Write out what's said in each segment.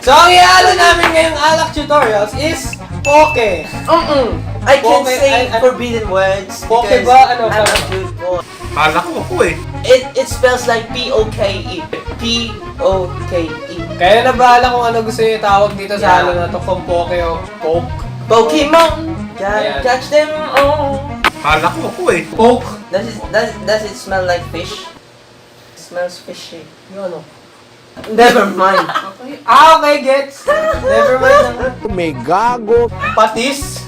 So, ang ihalo namin ngayong alak tutorials is poke. I can Poke, say I- forbidden words Poke because ba? Ano I'm ba? a good boy. Kala ko ako eh. It spells like P-O-K-E. P-O-K-E. Kaya na bahala kung ano gusto nyo itawag dito sa Yeah. halo na to, kung poke o poke. Pokemon! Gotta Ayan. catch them all. Kala ko ako eh. Poke. Does it smell like fish? It smells fishy. Yung ano? Never mind. Okay, gets. Never mind. May gago. Patis.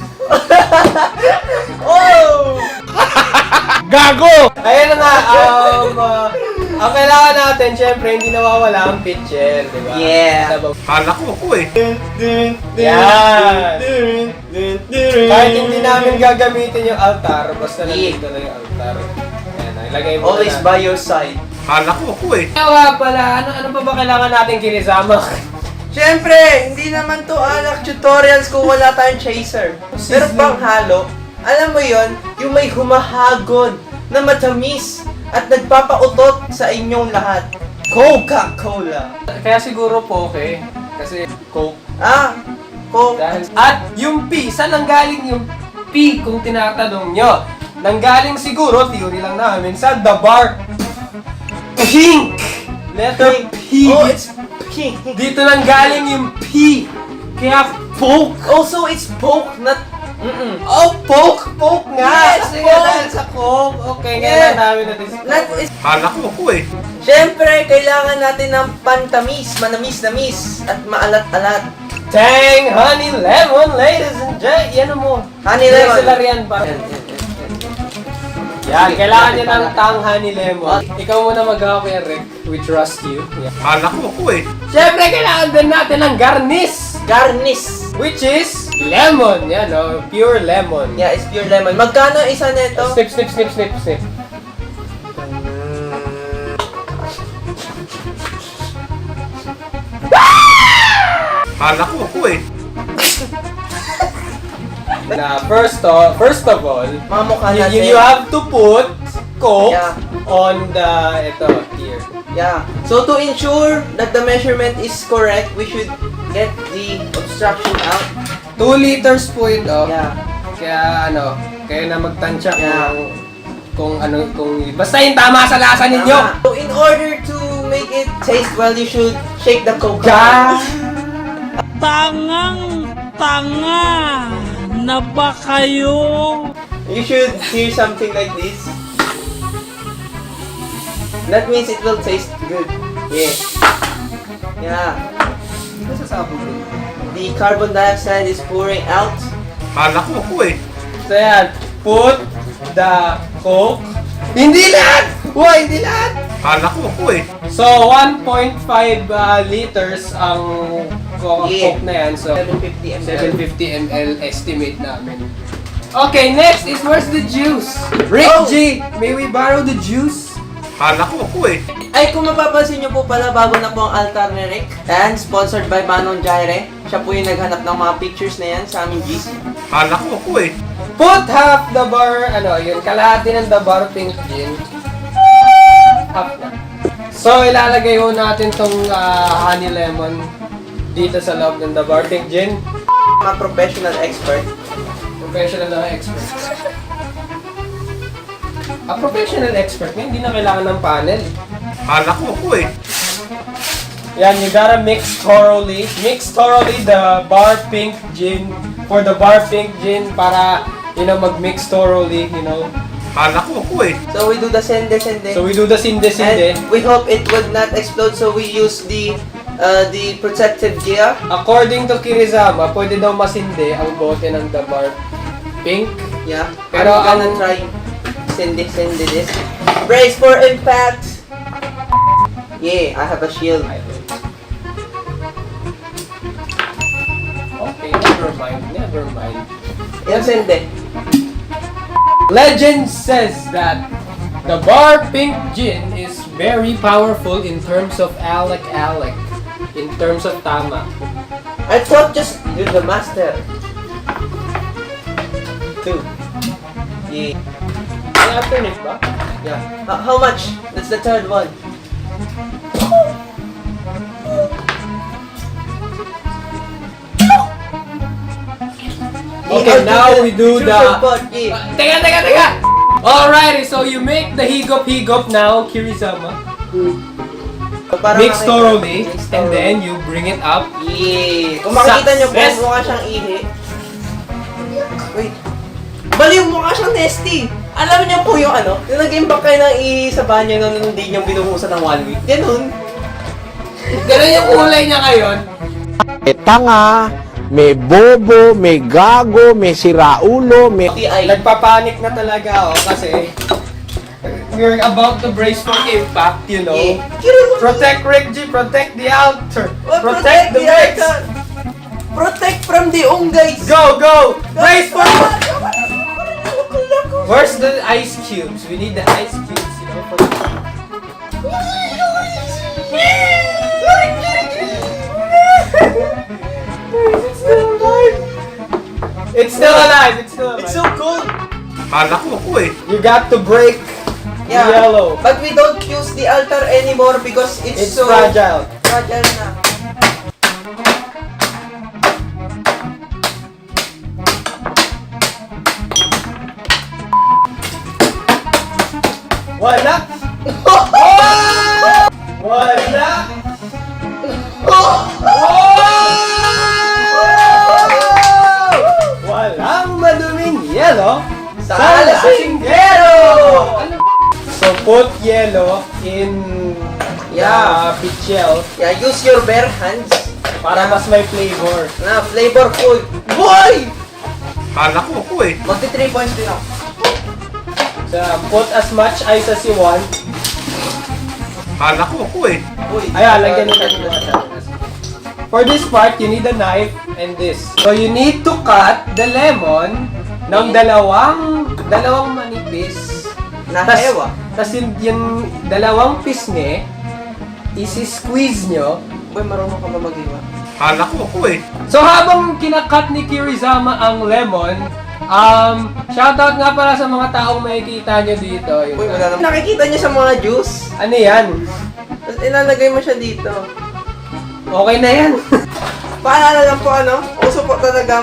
Oh! Gago! Ayan na nga, ang kailangan natin, syempre, hindi nawawala ang pitcher, di ba? Yeah. Kala ko ako eh. Yan! Kahit hindi namin gagamitin yung altar, basta nandito na yung altar. Ayan, ilagay mo Always na. by your side. Kala ko ako eh. Kaya nga pala, ano pa ba kailangan natin kinisama? Siyempre, hindi naman to alak tutorials kung wala tayong chaser. Pero pang halo, alam mo yon, yung may humahagod na matamis at nagpapautot sa inyong lahat. Coca-Cola. Kaya siguro poke, kasi coke. Coke. At yung P, saan nanggaling yung P kung tinatanong nyo? Nanggaling siguro, theory lang namin, sa the bar pink! Letter P. Oh, it's pink. Dito nanggaling yung P. Kaya poke. Also, it's poke, not... Oh, poke! Poke nga! Yes, Kasi poke. nga dahil sa coke. Okay, Yeah. kaya namin na Not is... Kala ko ako eh. Siyempre, kailangan natin ng pantamis, manamis-namis, at maalat-alat. Tang Honey Lemon, ladies and gentlemen. Yan mo. Honey lemon. Sila yan para. Yan, kailangan niya ng Tang Honey Lemon. Ikaw muna mag-aware, Rick. We trust you. Yan. Kala ko ako eh. Siyempre, kailangan din natin ng garnish. Garnish. Which is lemon. Yan, oh, pure lemon. Yeah, it's pure lemon. Magkano isa nito? Snip, snip, snip, snip, snip. Kala ko ako eh. Na first of all, Mamukha you, natin. you have to put Coke Yeah. on the, here. Yeah. So to ensure that the measurement is correct, we should get the obstruction out. 2 liters po ito. Yeah. Kaya kaya na magtansya Yeah. kung basta yung tama sa lasa ninyo. Tama. So in order to make it taste well, you should shake the coke. Ja. Tanga na ba kayo? You should hear something like this. That means it will taste good. Yeah. Yeah. The carbon dioxide is pouring out. Kala ko ako eh. So yan, put the Coke. Hindi lahat! Why, hindi lahat! Kala ko ako eh. So, 1.5 liters ang Coke na yan. So, 750 ml. 750 ml estimate namin. Okay, next is where's the juice? Rick Oh! G, may we borrow the juice? Kala ko ako eh. Ay, kung mapapansin nyo po pala, bago na po ang altar ni Rick. And sponsored by Manong Jaire. Siya po yung naghanap ng mga pictures na yan sa aming G's. Kala ko ako eh. Put half the bar, yun, kalahati ng the bar pink gin. Half na. So, ilalagay ho natin tong honey lemon dito sa loob ng the bar pink gin. Mga professional expert. Professional na expert. A professional expert nga, hindi na kailangan ng panel. Kala ko ako eh. Yan, you gotta mix thoroughly. Mix thoroughly the bar pink gin for the bar pink gin para, mag-mix thoroughly, Kala ko ako eh. So we do the sende-sende. So we do the sinde-sinde. And we hope it would not explode, so we use the protective gear. According to Kirizama, pwede daw masindi ang bote ng the bar pink. Yeah. Pero I'm gonna ang- try sende this. Brace for impact. Yeah, I have a shield. Okay, never mind. Yan sende. Legend says that the bar pink gin is very powerful in terms of alec, in terms of tama. I thought just you're the master. 2. Yeah. May alternate ba? Yeah. How much? That's the third one. Okay, now we do the... Body. Teka! Alrighty, so you make the higop now, Kirizama. Para Mix makita- thoroughly, Mix and thoroughly. then you bring it up. Yeah. Kung makikita nyo po, Success. mukha siyang ihi. Wait. Baliw, mukha siyang nesty. Alam niyo po yung ano, yung nag-imbak kayo ng ihi sa banyo nung hindi niyo binuhusan ng 1 week. Ganun. Ganun yung kulay niya ngayon. May tanga, may bobo, may gago, may siraulo, may... TI. Nagpapanik na talaga ako kasi we're about to brace for impact, you know. Yeah. Protect Rick G, protect the altar. Oh, Protect the mix. altar. Protect from the guys. Go! Brace for Where's the ice cubes? We need the ice cubes, you know. For It's still alive. It's still alive. It's so cold. Kala ko ako eh. You got to break Yeah. the yellow. But we don't use the altar anymore because it's, It's so fragile. fragile na. Wala. Wala. Walang maduming yelo sa lasinggero! So put yellow in Yeah. pichel Yeah, use your bare hands. para mas may flavor. Na flavorful. Boy! Kala ko ako eh. Magti 3 points din ako. So put as much ice as you want. Kala ko ako eh. Uy. Ayan, lagyan nito. For this part, you need a knife and this. So you need to cut the lemon ng dalawang manipis. Na Tas- hewa. Tas yung dalawang pisngi, isi-squeeze nyo. Boy, marunong ka ba mag-iwa? Kala ko ako eh. So habang kinakat ni Kirizama ang lemon, shoutout nga pala sa mga taong makikita nyo dito. Yung, Uy, wala naman. Nakikita niyo sa mga juice? ano yan? Tapos ilalagay mo siya dito. Okay na yan. Paalala lang po ano, uso po talaga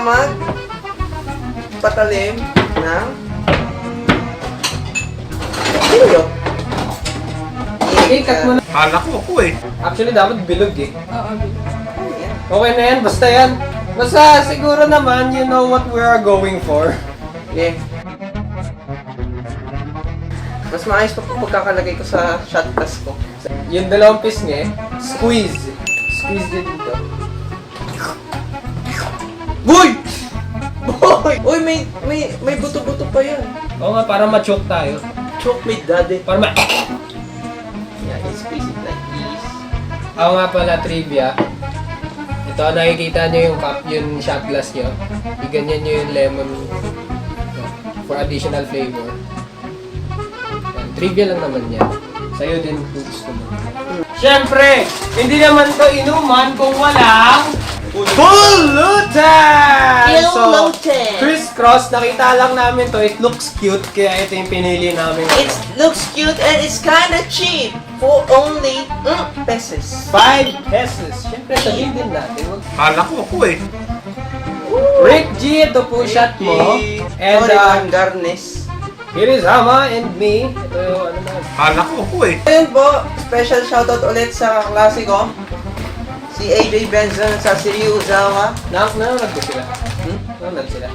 patalim ng Pilyo. Cut mo na. Kala ko ako eh. Actually, dapat bilog eh. Ayan. Okay na yan, basta yan. Basta siguro naman, you know what we are going for. Yeah. Mas maayos pa po pagkakalagay ko sa shot glass ko. Yung dalawang pisngi, squeeze. Squeeze din dito. Boy! Boy! Uy, may buto-buto pa yan. Oo nga, para ma-choke tayo. Choke me, daddy. Para ma... Yeah, you squeeze it like this. Ako nga pala, trivia. Ito, nakikita nyo yung cup, yung shot glass nyo. Iganyan nyo yung lemon for additional flavor. Yan, trivia lang naman yan. Sa'yo din kung gusto mo. Siyempre, hindi naman to inuman kung walang pulutan! So, crisscross, nakita lang namin to. It looks cute, kaya ito yung pinili namin. It looks cute and it's kinda cheap for only pesos. 5 pesos. Siyempre, sabihin din natin. Kala ko ako eh. Rick G, ito po shot mo. And Sorry, I'm Garnes. Kirizama and me. Ito yung ano na. Kala ko ako eh. Ayun po, special shoutout ulit sa klase ko. Si AJ Benson sa Siriu Uzawa. Nanonood ba sila? Nanonood sila.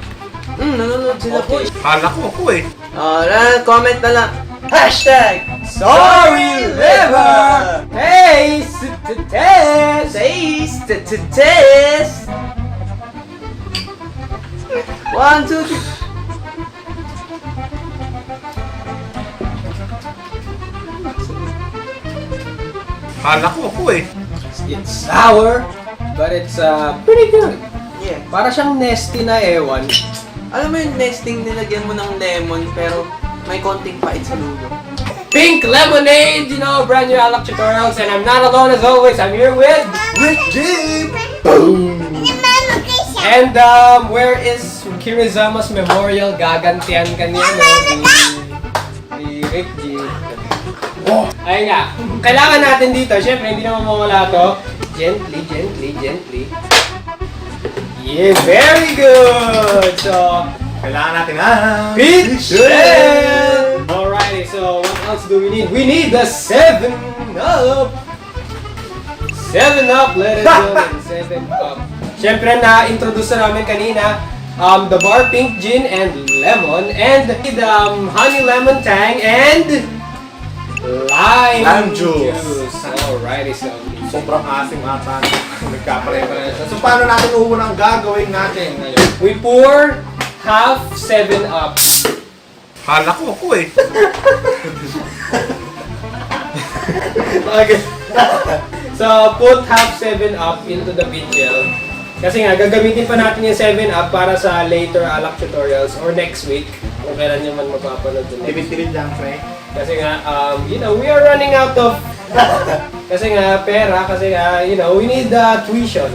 Nanonood sila po. Kala ko ako eh. Comment na lang. Hashtag Sorry, River! Hey, test! Taste to test. 1, 2, 3. Kala ko ako eh. It's sour, but it's pretty good. Yeah. Para siyang nesty na ewan. Alam mo yung nesting nilagyan mo ng lemon pero may konting pait sa lulo. Pink lemonade, you know, brand new Alak tutorials, and I'm not alone as always. I'm here with Rick G. And where is Kirizama's memorial? Gagantian kanina ni Rick G. Ayun nga, kailangan natin dito, syempre hindi naman mawala to. Gently, gently, gently. Yeah, very good! So, Kailangan natin ang Pitchel! Alrighty, so what else do we need? We need the 7-Up! 7-Up, ladies and gentlemen, 7-Up. Siyempre, na-introduce na namin kanina the bar pink gin and lemon, and the honey lemon tang, and lime juice. Alrighty, so Sobrang asim ata. Nagkapare-pare siya. So paano natin unang gagawin natin ngayon? we pour half 7-Up. Hala ko ako eh. Okay. So, put half 7-Up into the pitchel. Kasi nga, gagamitin pa natin yung 7-Up para sa later alak tutorials or next week. Kung kailan nyo man mapapanood dun. Tipid-tipid lang, pre. Kasi nga, we are running out of kasi nga, pera. Kasi nga, we need tuition.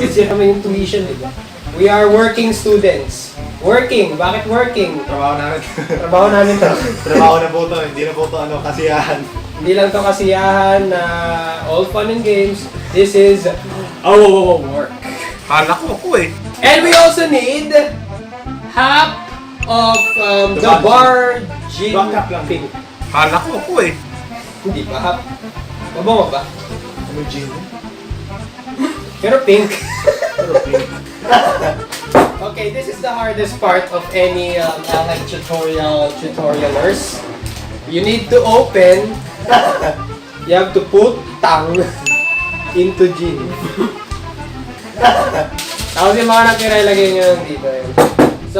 Kasi naman yung tuition, di ba? We are working students. Working. Bakit working? Trabaho namin. Trabaho namin to. Trabaho na po to. Hindi na po to kasiyahan. Hindi lang to kasiyahan na all fun and games. This is our work. Hala ko ako eh. And we also need half of the bar gin Backup lang. pink. Hala ko ako eh. Hindi ba? Half. Mabango ba? Ano gin? Pero pink. Pero pink. Okay, this is the hardest part of any alak tutorialers. You need to open. You have to put tang into gin. Tapos yung mga natira, ilagay nyo lang dito. Yun. So,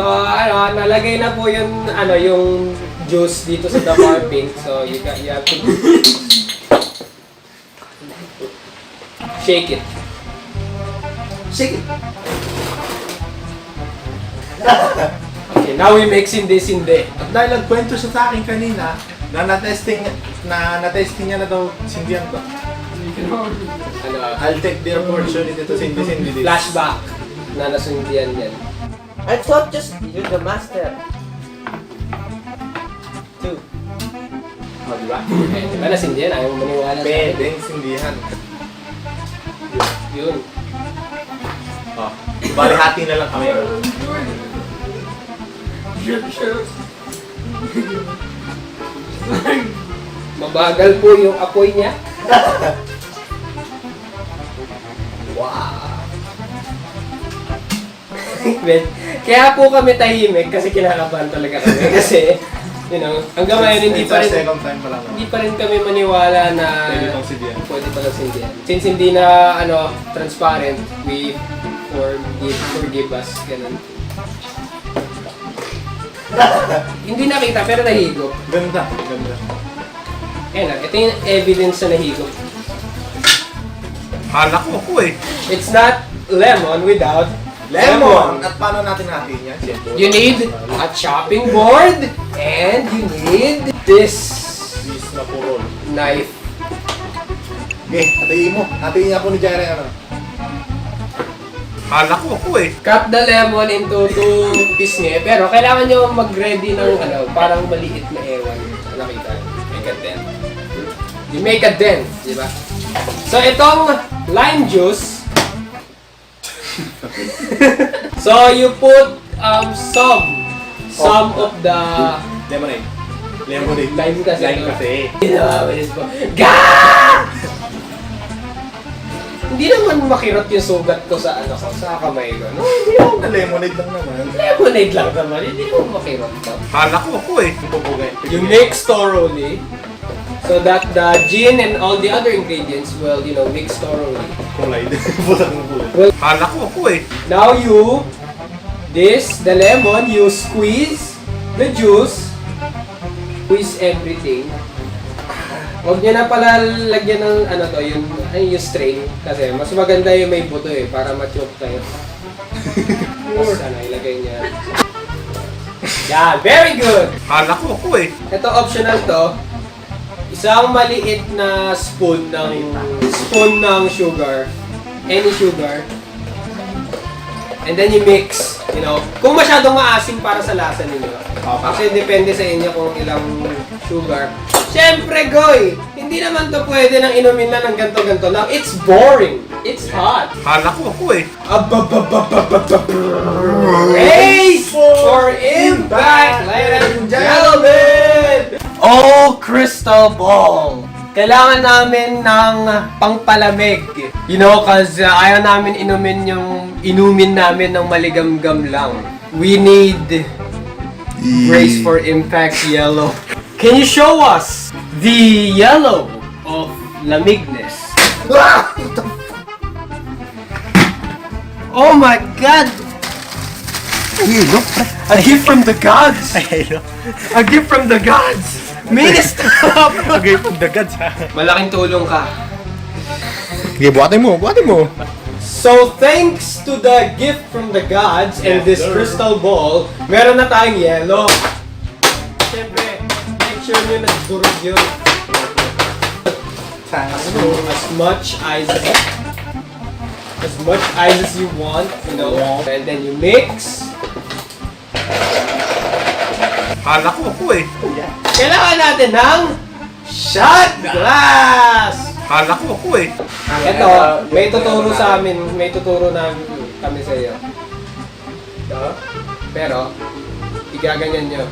nalagay na po yung juice dito sa the bar pink. So, you have to shake it. Sige. Okay, now we mixing this in there. At dahil nagkwento siya sa akin kanina, na na-testing niya na daw sindihan ba? I'll take the opportunity to sindi this. Flashback na nasundian yan. I thought just you're the master. Two. Oh, di ba? Di ba nasundian? Ayaw mo maniwala sa akin. Pwedeng sindihan. Yun. Oh, bali hati na lang kami. Mabagal po yung apoy niya. Well, kaya po kami tahimik kasi kinakabahan talaga kami. Kasi, hanggang ngayon hindi pa rin Second time pa lang. hindi pa rin kami maniwala na Pwede itong sindihan. pwede pala sindihan. Since hindi na transparent, we forgive us. Ganun. Hindi nakita pero nahigop. Ganda, ganda. Ayan, ito yung evidence na nahigop. Hala ko ako eh. It's not lemon without Lemon! At paano natin natin yan? Siyempre. You need a chopping board and you need this Bis na puro. knife. Okay, hatiin mo. Hatiin niya po ni Jerry ano. Hala ko ako eh. Cut the lemon into 2 pieces pero kailangan nyo mag-ready ng parang maliit na ewan. Nakita? Make a dent. You make a dent, di ba? So itong lime juice, so you put some of the Lemonade. Lemonade. lime kasi. Lime kasi. Gah! Hindi naman makirot yung sugat ko sa sa kamay ko. No, hindi naman. Lemonade lang naman. Lemonade lang naman. Hindi naman makirot to. Hala ko ako eh. Pupugay. You mix thoroughly so that the gin and all the other ingredients will, mix thoroughly. Kulay din. Busak ng kulay. Well, Hala ko ako eh. now the lemon, you squeeze the juice, squeeze everything. Huwag nyo na pala lagyan ng yung strain kasi mas maganda yung may buto para ma-choke kayo. Tapos ilagay niya. Yeah, very good! Hala ko ako eh. Ito optional to. Isang maliit na spoon ng sugar. Any sugar. And then you mix, Kung masyadong maasim para sa lasa ninyo. Kasi depende sa inyo kung ilang sugar. Siyempre, Goy! Hindi naman to pwede nang inumin na ng ganto-ganto lang. It's boring! It's hot. Hala ko ako eh. Race for impact, ladies and gentlemen! Oh, crystal ball! Kailangan namin ng pangpalamig. You know, cause ayaw namin inumin namin ng maligamgam lang. We need Race for impact yellow. Can you show us the yellow of lamigness? Oh my god! A gift from the gods! A gift from the gods! Minis stop! A gift from the gods ha. Malaking tulong ka. Sige, buhatin mo. So thanks to the gift from the gods and this crystal ball, meron na tayong yellow. Siyempre, make sure nyo nagdurog yun. So, as much ice as you want, you know, and then you mix. Hala ko ako eh. Kailangan natin ng shot glass! Hala ko ako eh. Ito, may tuturo sa amin, may tuturo na kami sa iyo. Ito, pero, igaganyan nyo.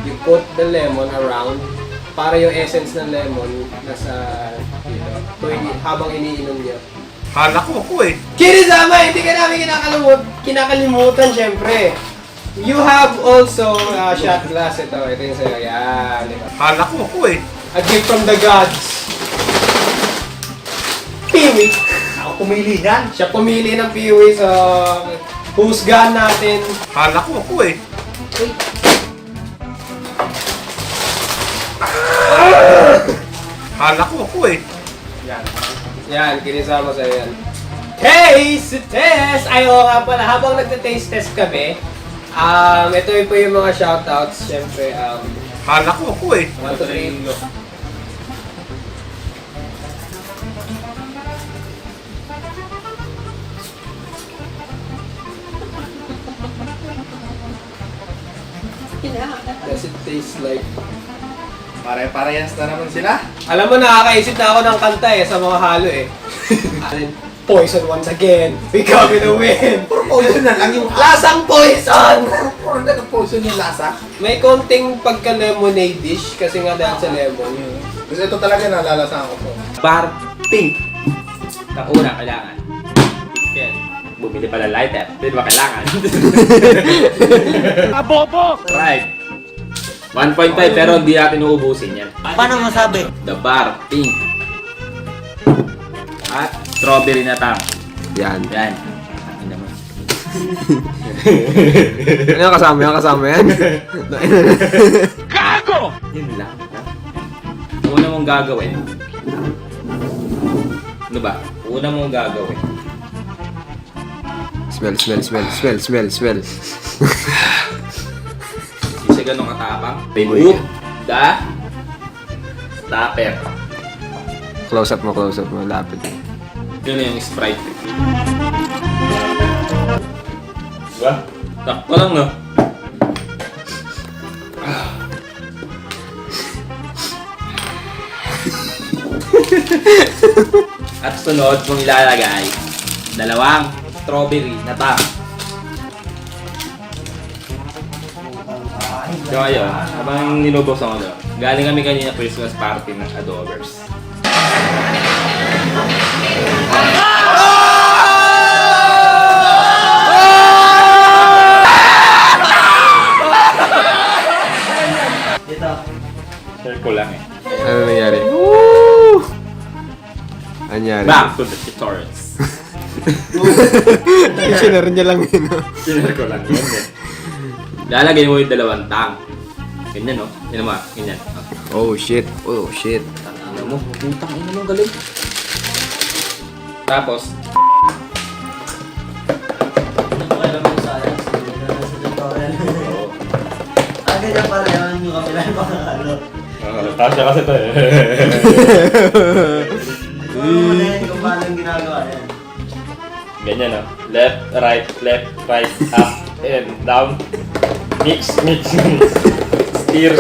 You put the lemon around para yung essence ng lemon nasa dito. Habang iniinom nyo. Hala ko ako eh. Kirisama, hindi ka namin kinakalimutan, syempre. You have also shot glass. Ito yung sa'yo. Yan. Diba? Hala ko ako eh. A gift from the gods. Piwi. Ako pumili niyan. Siya pumili ng piwi, so husgahan natin. Hala ko ako eh. Hala ko ako eh. Yan, kinisama sa'yo yan. Taste test! Ay, oo nga pala, habang nagta-taste test kami, ito po yung mga shoutouts, syempre, Hala ko ako eh. 1, 2, 3. Does it taste like... Pare-parehas na naman sila. Alam mo, nakakaisip na ako ng kanta sa mga halo Poison once again, we come in the wind. Puro poison na lang yung Lasang poison! Puro na poison yung lasa. May konting pagka-lemonade dish kasi nga dahil sa lemon. Kasi ito talaga nalalasahan ko po. Bar pink. Ang una, kailangan. Yan. Bumili pala lighter. Hindi ba kailangan? Abobo! Right. 1.5 pero hindi natin uubusin yan. Paano masabi? The bar pink. At strawberry na tang. Yan. Yan. Ano naman? Ano kasama yan? Kasama yan? Gago! Yun lang. Ang una mong gagawin. Ano ba? Ang una mong gagawin. Smell. Hindi siya ganun katapang. Remove the stopper. Close up mo, lapit. Yun na yung Sprite. Diba? Takpo lang, no? At sunod mong ilalagay, 2 strawberry na tang. So ayun, habang nilubos ako doon, galing kami kanina Christmas party ng Adobers. Dito. Share ko lang eh. Ano nangyari? Anyari? Back to the tutorials. Sinare niya lang yun. Share ko lang yun eh. Lalagay mo yung 2 tang. Ganyan no? Yan naman, ganyan. Oh shit. Ano mo? Putang ina mo, galing. Tapos, Ano po kayo ng science? Sa tutorial. Ganyan pala yun yung kapila yung mga ano. tasya kasi ito eh. Kung paano yung ginagawa yan. Ganyan no? Left, right, up, and down. Mix. Steer.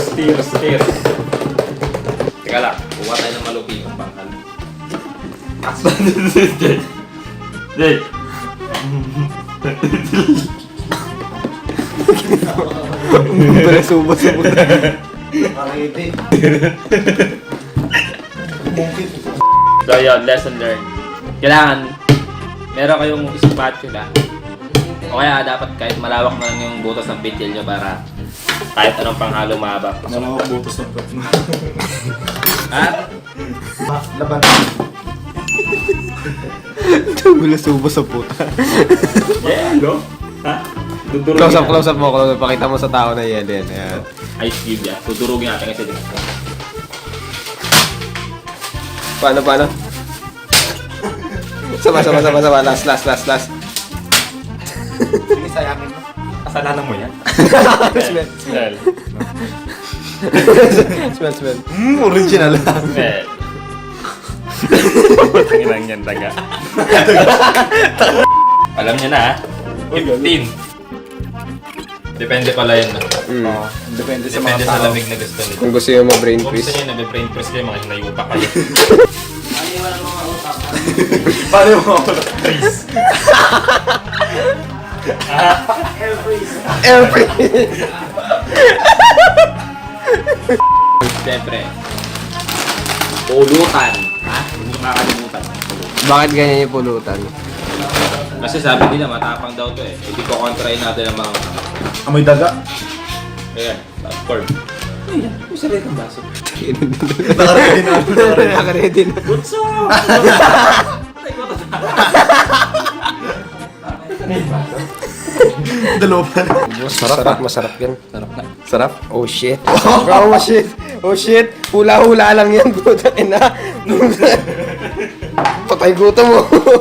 Teka lang, kuha tayo ng malupitong panghalo. Dek. Subo sa puta. Pakiti. So yun, lesson learned. Kailangan, meron kayong spatula. O kaya dapat kahit malawak na lang yung butas ng pitil nyo para kahit anong panghalo mahabak. Nalawak butos ng pet mo. Ha? Laban. Subo sa puta. Yeah, go. Ha? Dudurugin Close up, natin. close up mo. Close up. Pakita mo sa tao na yan. Ayan. Ice cube yan. Dudurugin natin kasi dito. Paano? Sama. Last. Sige, sayangin mo. Kasalanan mo yan. Smell. Well, Smell. Original. well. Putangin lang yan, taga. Alam niyo na ha? 15. Depende pala yun. Oh, depende sa mga Depende sa tao. lamig na gusto nito. Kung gusto nyo ma-brain Kung gusto freeze. niyo na-brain freeze kayo, mga hinayupa kayo. Ano yung walang mga utak? Paano mo ako? Air freeze. Air freeze. Siyempre, pulutan. Ha? Hindi nyo makakalimutan. Bakit ganyan yung pulutan? Kasi sabi nila, matapang daw to eh. Hindi ko kontrain natin ang mga... Amoy daga. Ayan, last chord. Ay, yung sarili ng baso. Nakaready na. Nakaready na. Butso! Dalawa pa. Masarap yan. Sarap? Oh shit. Oh shit. Hula-hula lang yan. Puta ina. Patay gutom mo.